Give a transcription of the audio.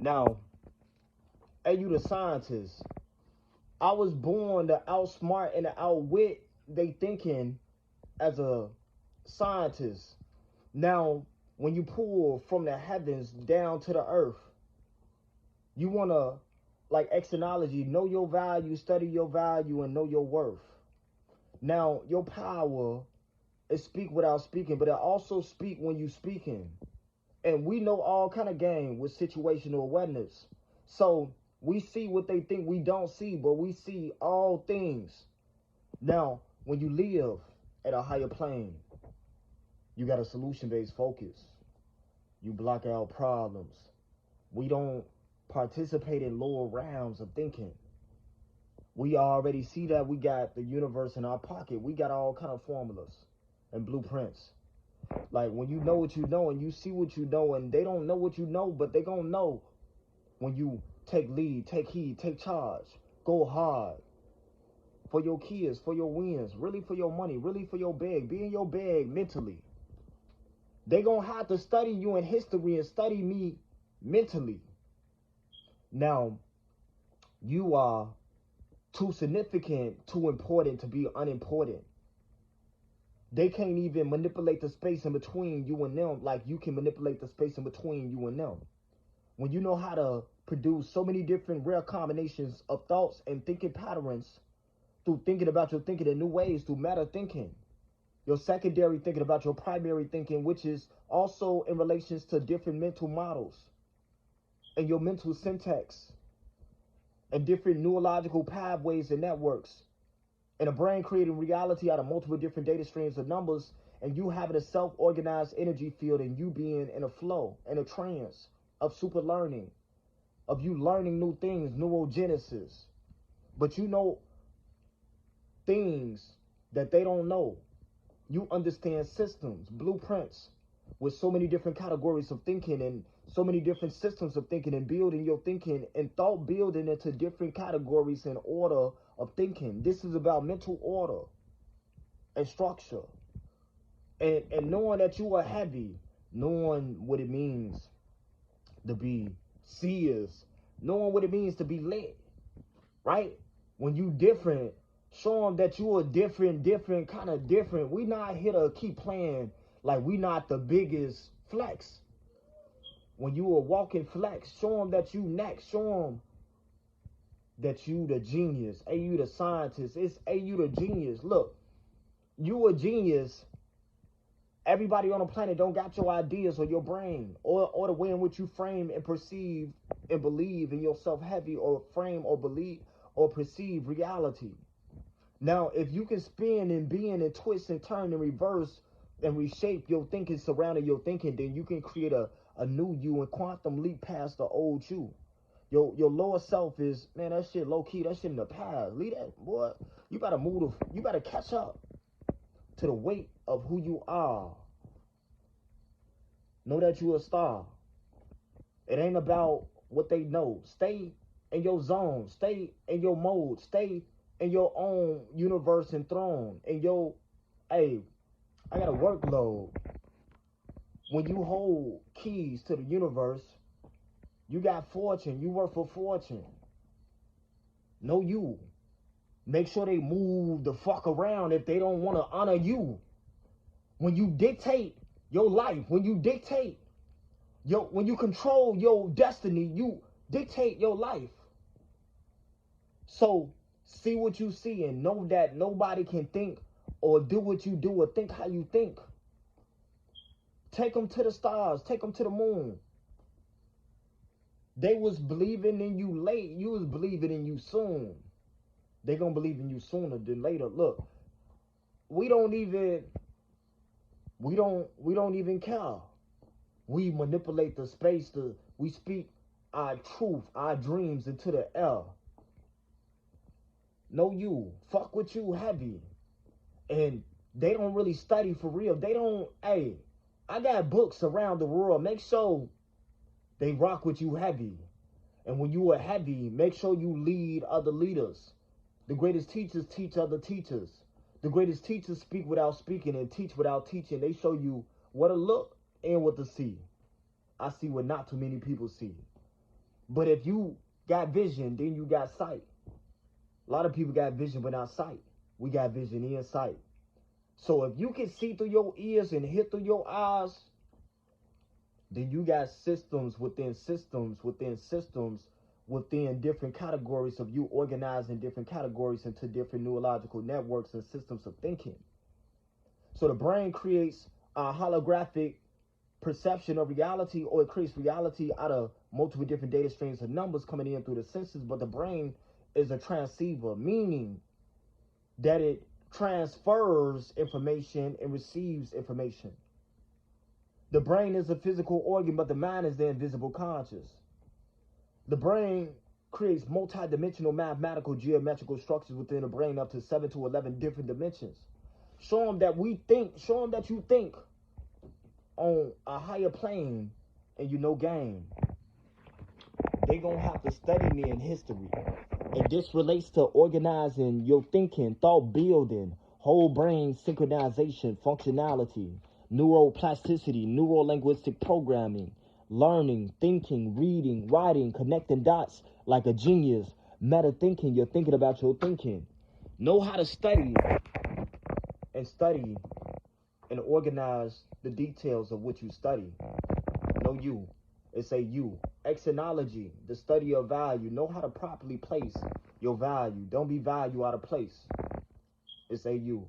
Now, hey, you the scientist. I was born to outsmart and to outwit they thinking as a scientist. Now, when you pull from the heavens down to the earth, you want to, like exonology, know your value, study your value, and know your worth. Now, your power is speak without speaking, but it also speak when you speaking. And we know all kind of game with situational awareness. So we see what they think we don't see, but we see all things. Now, when you live at a higher plane, you got a solution-based focus. You block out problems. We don't participate in lower rounds of thinking. We already see that we got the universe in our pocket. We got all kind of formulas and blueprints. Like when you know what you know and you see what you know and they don't know what you know, but they gonna know when you take lead, take heed, take charge, go hard for your kids, for your wins, really for your money, really for your bag, be in your bag mentally. They gonna have to study you in history and study me mentally. Now, you are too significant, too important to be unimportant. They can't even manipulate the space in between you and them like you can manipulate the space in between you and them. When you know how to produce so many different rare combinations of thoughts and thinking patterns through thinking about your thinking in new ways, through meta thinking, your secondary thinking about your primary thinking, which is also in relations to different mental models and your mental syntax and different neurological pathways and networks, and a brain creating reality out of multiple different data streams of numbers, and you having a self-organized energy field and you being in a flow, in a trance of super learning, of you learning new things, neurogenesis. But you know things that they don't know. You understand systems, blueprints, with so many different categories of thinking and so many different systems of thinking and building your thinking and thought building into different categories and order of thinking. This is about mental order and structure. And knowing that you are heavy, knowing what it means to be seers, knowing what it means to be lit, right? When you different, show them that you are different, kind of different. We not here to keep playing like we not the biggest flex. When you are walking flex, show them that you next. Show them that you the genius. Hey, you the scientist. It's hey, you the genius. Look, you a genius. Everybody on the planet don't got your ideas or your brain or the way in which you frame and perceive and believe in yourself heavy or frame or believe or perceive reality. Now, if you can spin and bend and twist and turn and reverse and reshape your thinking surrounding your thinking, then you can create a new you and quantum leap past the old you. Your lower self is, man, that shit low key, that shit in the past. Leave that, boy. You gotta move, you gotta catch up to the weight of who you are. Know that you a star. It ain't about what they know. Stay in your zone. Stay in your mode. Stay in your own universe and throne. And your, hey, I got a workload. When you hold keys to the universe, you got fortune. You work for fortune. Know you. Make sure they move the fuck around if they don't want to honor you. When you dictate your life, when you dictate when you control your destiny, you dictate your life. So see what you see and know that nobody can think or do what you do or think how you think. Take them to the stars. Take them to the moon. They was believing in you late. You was believing in you soon. They gonna believe in you sooner than later. Look, we don't even care. We manipulate the space we speak our truth, our dreams into the air. Know you. Fuck with you heavy. And they don't really study for real. They don't, hey, I got books around the world. Make sure they rock with you heavy. And when you are heavy, make sure you lead other leaders. The greatest teachers teach other teachers. The greatest teachers speak without speaking and teach without teaching. They show you what to look and what to see. I see what not too many people see. But if you got vision, then you got sight. A lot of people got vision but not sight. We got vision and sight. So if you can see through your ears and hear through your eyes, then you got systems within systems within systems within different categories of you organizing different categories into different neurological networks and systems of thinking. So the brain creates a holographic perception of reality, or it creates reality out of multiple different data streams of numbers coming in through the senses. But the brain is a transceiver, meaning that it transfers information and receives information. The brain is a physical organ, but the mind is the invisible conscious. The brain creates multi-dimensional mathematical geometrical structures within the brain, up to 7 to 11 different dimensions. Show them that we think, show them that you think on a higher plane, and you know game. They gonna have to study me in history. And this relates to organizing your thinking, thought building, whole brain synchronization, functionality, neuroplasticity, neuro-linguistic programming, learning, thinking, reading, writing, connecting dots like a genius, meta thinking, you're thinking about your thinking. Know how to study and organize the details of what you study. Know you. It's a you. Exonology, the study of value. Know how to properly place your value. Don't be value out of place. It's a you.